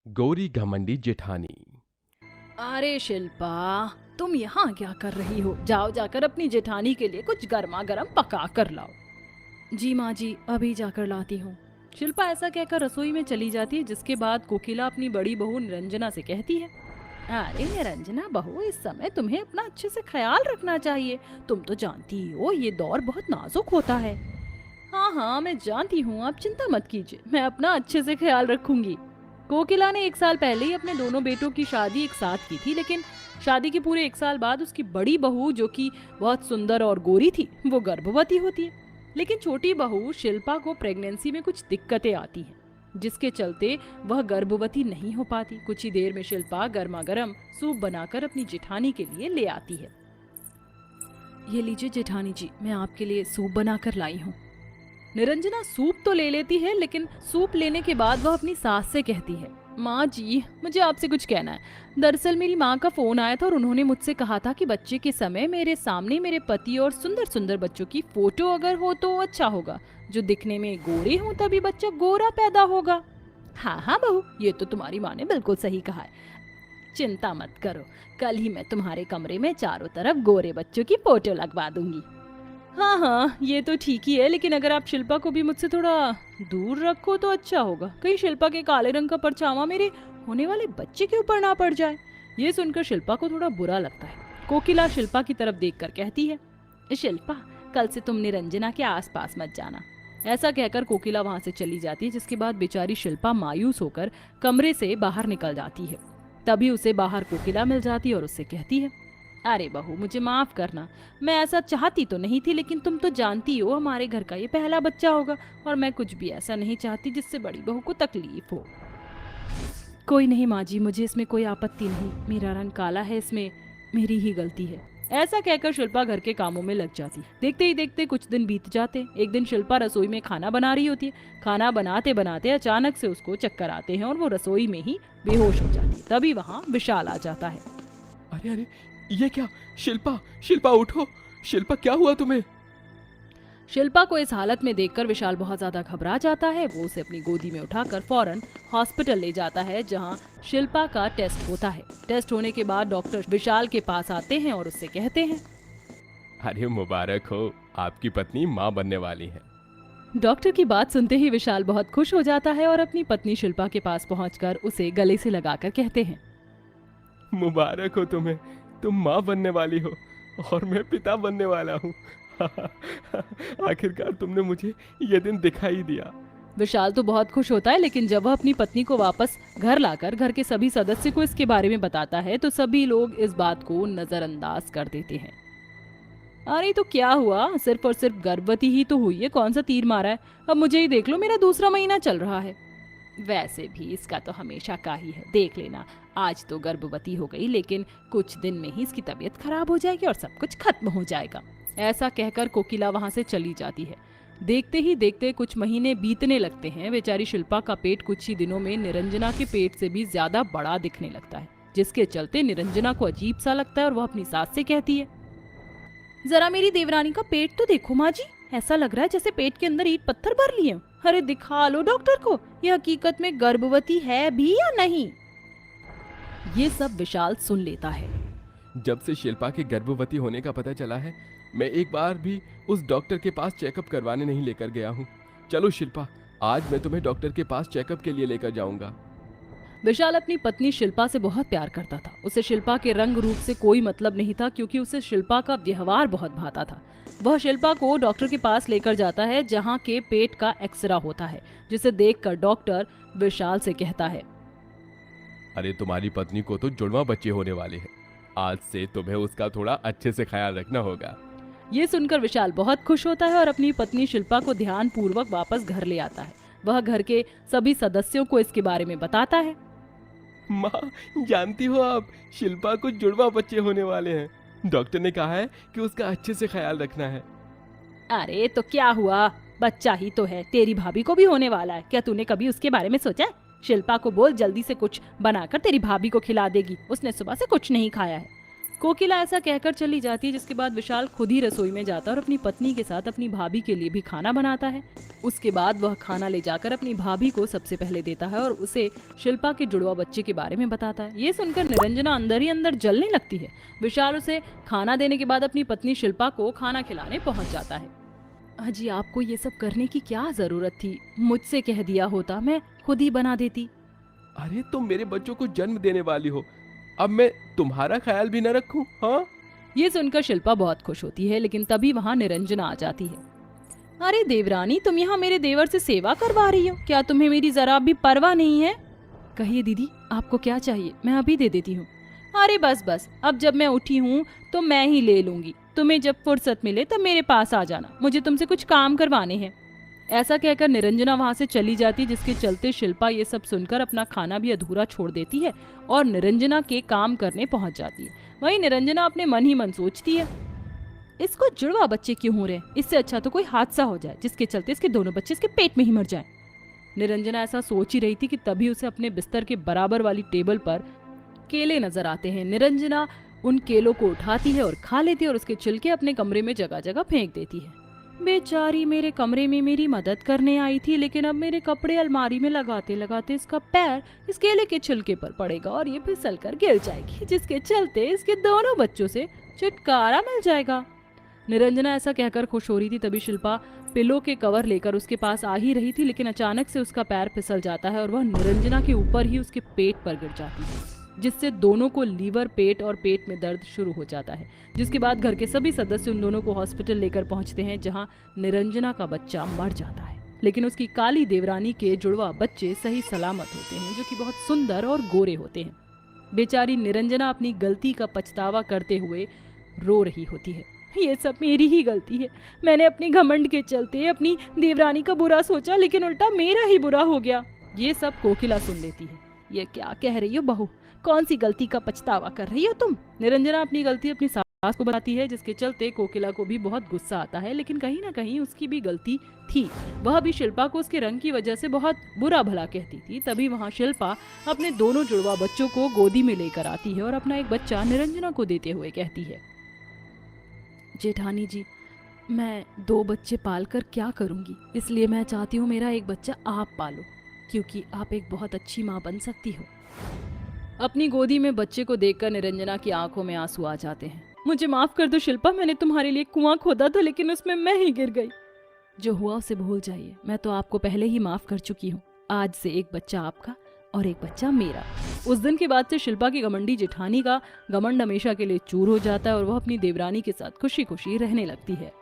गौरी घमंडी जेठानी। अरे शिल्पा, तुम यहाँ क्या कर रही हो? जाओ जाकर अपनी जेठानी के लिए कुछ गर्मा गर्म पका कर लाओ। जी माँ जी, अभी जाकर लाती हूँ। शिल्पा ऐसा कहकर रसोई में चली जाती है, जिसके बाद कोकिला अपनी बड़ी बहू निरंजना से कहती है, अरे निरंजना बहू, इस समय तुम्हें अपना अच्छे से ख्याल रखना चाहिए। तुम तो जानती ही हो ये दौर बहुत नाजुक होता है। हाँ हाँ, मैं जानती हूँ, आप चिंता मत कीजिए, मैं अपना अच्छे से ख्याल रखूंगी। कोकिला ने 1 साल पहले ही अपने दोनों बेटों की शादी एक साथ की थी, लेकिन शादी के पूरे 1 साल बाद उसकी बड़ी बहू, जो कि बहुत सुंदर और गोरी थी, वो गर्भवती होती है। लेकिन छोटी बहू शिल्पा को प्रेगनेंसी में कुछ दिक्कतें आती हैं, जिसके चलते वह गर्भवती नहीं हो पाती। कुछ ही देर में शिल्पा गर्मा गर्म सूप बनाकर अपनी जेठानी के लिए ले आती है। ये लीजिए जेठानी जी, मैं आपके लिए सूप बनाकर लाई हूँ। निरंजना सूप तो ले लेती है, लेकिन सूप लेने के बाद वह अपनी सास से कहती है, माँ जी, मुझे आपसे कुछ कहना है। दरअसल मेरी माँ का फोन आया था और उन्होंने मुझसे कहा था कि बच्चे के समय मेरे सामने मेरे पति और सुंदर सुंदर बच्चों की फोटो अगर हो तो अच्छा होगा। जो दिखने में गोरे हों तभी बच्चा गोरा पैदा होगा। हाँ हाँ बहू, ये तो तुम्हारी माँ ने बिल्कुल सही कहा है। चिंता मत करो, कल ही मैं तुम्हारे कमरे में चारों तरफ गोरे बच्चों की फोटो लगवा दूंगी। हाँ हाँ, ये तो ठीक ही है, लेकिन अगर आप शिल्पा को भी मुझसे थोड़ा दूर रखो तो अच्छा होगा। कहीं शिल्पा के काले रंग का परछावा मेरे होने वाले बच्चे के ऊपर ना पड़ जाए। ये सुनकर शिल्पा को थोड़ा बुरा लगता है। कोकिला शिल्पा की तरफ देखकर कहती है, शिल्पा, कल से तुम निरंजना के आसपास मत जाना। ऐसा कहकर कोकिला वहां से चली जाती है, जिसके बाद बेचारी शिल्पा मायूस होकर कमरे से बाहर निकल जाती है। तभी उसे बाहर कोकिला मिल जाती है और उससे कहती है, अरे बहू, मुझे माफ करना, मैं ऐसा चाहती तो नहीं थी, लेकिन तुम तो जानती हो हमारे घर का ये पहला बच्चा होगा और मैं कुछ भी ऐसा नहीं चाहती जिससे बड़ी बहू को तकलीफ हो। कोई नहीं माँ जी, मुझे इसमें कोई आपत्ति नहीं, मेरा रंग काला है, इसमें मेरी ही गलती है। ऐसा कहकर शिल्पा घर के कामों में लग जाती। देखते ही देखते कुछ दिन बीत जाते। एक दिन शिल्पा रसोई में खाना बना रही होती है। खाना बनाते बनाते अचानक से उसको चक्कर आते हैं और वो रसोई में ही बेहोश हो जाती है। तभी वहाँ विशाल आ जाता है। अरे अरे, ये क्या? शिल्पा, शिल्पा उठो। शिल्पा, क्या हुआ तुम्हें? शिल्पा को इस हालत में देखकर विशाल बहुत ज्यादा घबरा जाता है। वो उसे अपनी गोदी में उठाकर फौरन हॉस्पिटल ले जाता है, जहां शिल्पा का टेस्ट होता है। टेस्ट होने के बाद डॉक्टर विशाल के पास आते हैं और उससे कहते हैं, अरे मुबारक हो, आपकी पत्नी माँ बनने वाली है। डॉक्टर की बात सुनते ही विशाल बहुत खुश हो जाता है और अपनी पत्नी शिल्पा के पास पहुंचकर उसे गले से लगाकर कहते हैं, मुबारक हो तुम्हें, तुम माँ बनने वाली हो और मैं पिता बनने वाला हूँ। आखिरकार तुमने मुझे ये दिन दिखाई दिया। विशाल तो बहुत खुश होता है, लेकिन जब वह अपनी पत्नी को वापस घर लाकर घर के सभी सदस्य को इसके बारे में बताता है तो सभी लोग इस बात को नजरअंदाज कर देते हैं। अरे तो क्या हुआ, सिर्फ और सिर्फ गर्भवती ही तो हुई है, कौन सा तीर मारा है? अब मुझे ही देख लो, मेरा दूसरा महीना चल रहा है। वैसे भी इसका तो हमेशा का ही है, देख लेना, आज तो गर्भवती हो गई, लेकिन कुछ दिन में ही इसकी तबीयत खराब हो जाएगी और सब कुछ खत्म हो जाएगा। ऐसा कहकर कोकिला वहां से चली जाती है। देखते ही देखते कुछ महीने बीतने लगते हैं। बेचारी शिल्पा का पेट कुछ ही दिनों में निरंजना के पेट से भी ज्यादा बड़ा दिखने लगता है, जिसके चलते निरंजना को अजीब सा लगता है और वह अपनी सास से कहती है, जरा मेरी देवरानी का पेट तो देखो माँ जी, ऐसा लग रहा है जैसे पेट के अंदर ईंट पत्थर भर लिए। अरे दिखा लो डॉक्टर को, ये हकीकत में गर्भवती है भी या नहीं। ये सब विशाल सुन लेता है। जब से शिल्पा के गर्भवती होने का पता चला है, मैं एक बार भी उस डॉक्टर के पास चेकअप करवाने नहीं लेकर गया हूँ। चलो शिल्पा, आज मैं तुम्हें डॉक्टर के पास चेकअप के लिए लेकर जाऊंगा। विशाल अपनी पत्नी शिल्पा से बहुत प्यार करता था। उसे शिल्पा के रंग रूप से कोई मतलब नहीं था, क्योंकि उसे शिल्पा का व्यवहार बहुत भाता था। वह शिल्पा को डॉक्टर के पास लेकर जाता है, जहाँ के पेट का एक्सरा होता है, जिसे देखकर डॉक्टर विशाल से कहता है, अरे तुम्हारी पत्नी को तो जुड़वा बच्चे होने वाले हैं, आज से तुम्हें उसका थोड़ा अच्छे से ख्याल रखना होगा। ये सुनकर विशाल बहुत खुश होता है और अपनी पत्नी शिल्पा को ध्यान पूर्वक वापस घर ले आता है। वह घर के सभी सदस्यों को इसके बारे में बताता है। माँ, जानती हो आप, शिल्पा को जुड़वा बच्चे होने वाले हैं। डॉक्टर ने कहा है कि उसका अच्छे से ख्याल रखना है। अरे तो क्या हुआ, बच्चा ही तो है, तेरी भाभी को भी होने वाला है। क्या तूने कभी उसके बारे में सोचा है? शिल्पा को बोल जल्दी से कुछ बनाकर तेरी भाभी को खिला देगी, उसने सुबह से कुछ नहीं खाया है। कोकिला ऐसा कहकर चली जाती है, जिसके बाद विशाल खुद ही रसोई में जाता है और अपनी पत्नी के साथ अपनी भाभी के लिए भी खाना बनाता है। उसके बाद वह खाना ले जाकर अपनी भाभी को सबसे पहले देता है और उसे शिल्पा के जुड़वा बच्चे के बारे में बताता है। ये सुनकर निरंजना अंदर ही अंदर जलने लगती है। विशाल उसे खाना देने के बाद अपनी पत्नी शिल्पा को खाना खिलाने पहुंच जाता है। अजी, आपको ये सब करने की क्या जरूरत थी? मुझसे कह दिया होता, मैं खुद ही बना देती। अरे तुम मेरे बच्चों को जन्म देने वाली हो, अब मैं तुम्हारा ख्याल भी न रखूं? हाँ। ये सुनकर शिल्पा बहुत खुश होती है, लेकिन तभी वहाँ निरंजना आ जाती है। अरे देवरानी, तुम यहाँ मेरे देवर से सेवा करवा रही हो? क्या तुम्हें मेरी जरा भी परवाह नहीं है? कहिए दीदी, आपको क्या चाहिए? मैं अभी दे देती हूँ। अरे बस बस, अब जब मैं उठी हूँ तो मैं ही ले लूंगी। तुम्हें जब फुर्सत मिले तब मेरे पास आ जाना, मुझे तुमसे कुछ काम करवाने हैं। ऐसा कहकर निरंजना वहां से चली जाती, जिसके चलते शिल्पा ये सब सुनकर अपना खाना भी अधूरा छोड़ देती है और निरंजना के काम करने पहुंच जाती है। वहीं निरंजना अपने मन ही मन सोचती है, इसको जुड़वा बच्चे क्यों हो रहे हैं? इससे अच्छा तो कोई हादसा हो जाए जिसके चलते इसके दोनों बच्चे इसके पेट में ही मर जाएं। निरंजना ऐसा सोच ही रही थी कि तभी उसे अपने बिस्तर के बराबर वाली टेबल पर केले नजर आते हैं। निरंजना उन केलों को उठाती है और खा लेती है और उसके छिलके अपने कमरे में जगह जगह फेंक देती है। बेचारी मेरे कमरे में मेरी मदद करने आई थी, लेकिन अब मेरे कपड़े अलमारी में लगाते लगाते इसका पैर इस केले के छिलके पर पड़ेगा और ये फिसल कर गिर जाएगी, जिसके चलते इसके दोनों बच्चों से छुटकारा मिल जाएगा। निरंजना ऐसा कहकर खुश हो रही थी, तभी शिल्पा पिलो के कवर लेकर उसके पास आ ही रही थी, लेकिन अचानक से उसका पैर फिसल जाता है और वह निरंजना के ऊपर ही उसके पेट पर गिर जाती है, जिससे दोनों को लीवर, पेट और पेट में दर्द शुरू हो जाता है। जिसके बाद घर के सभी सदस्य उन दोनों को हॉस्पिटल लेकर पहुंचते हैं, जहां निरंजना का बच्चा मर जाता है, लेकिन उसकी काली देवरानी के जुड़वा बच्चे सही सलामत होते हैं, जो कि बहुत सुंदर और गोरे होते हैं। बेचारी निरंजना अपनी गलती का पछतावा करते हुए रो रही होती है। ये सब मेरी ही गलती है, मैंने अपनी घमंड के चलते अपनी देवरानी का बुरा सोचा, लेकिन उल्टा मेरा ही बुरा हो गया। ये सब कोकिला सुन लेती है। ये क्या कह रही हो बहू? कौन सी गलती का पछतावा कर रही हो तुम? निरंजना अपनी गलती अपनी सास को बताती है, जिसके चलते कोकिला को भी बहुत गुस्सा आता है, लेकिन कहीं ना कहीं उसकी भी गलती थी। वह भी शिल्पा को उसके रंग की वजह से बहुत बुरा भला कहती थी। तभी वहाँ शिल्पा अपने दोनों जुड़वा बच्चों को गोदी में लेकर आती है और अपना एक बच्चा निरंजना को देते हुए कहती है, जेठानी जी, मैं 2 बच्चे पाल कर क्या करूंगी, इसलिए मैं चाहती हूँ मेरा एक बच्चा आप पालो, क्योंकि आप एक बहुत अच्छी माँ बन सकती हो। अपनी गोदी में बच्चे को देखकर निरंजना की आंखों में आंसू आ जाते हैं। मुझे माफ कर दो शिल्पा, मैंने तुम्हारे लिए कुआं खोदा था, लेकिन उसमें मैं ही गिर गई। जो हुआ उसे भूल जाइए, मैं तो आपको पहले ही माफ कर चुकी हूँ। आज से एक बच्चा आपका और एक बच्चा मेरा। उस दिन के बाद से शिल्पा की घमंडी जेठानी का घमंड हमेशा के लिए चूर हो जाता है और वह अपनी देवरानी के साथ खुशी खुशी रहने लगती है।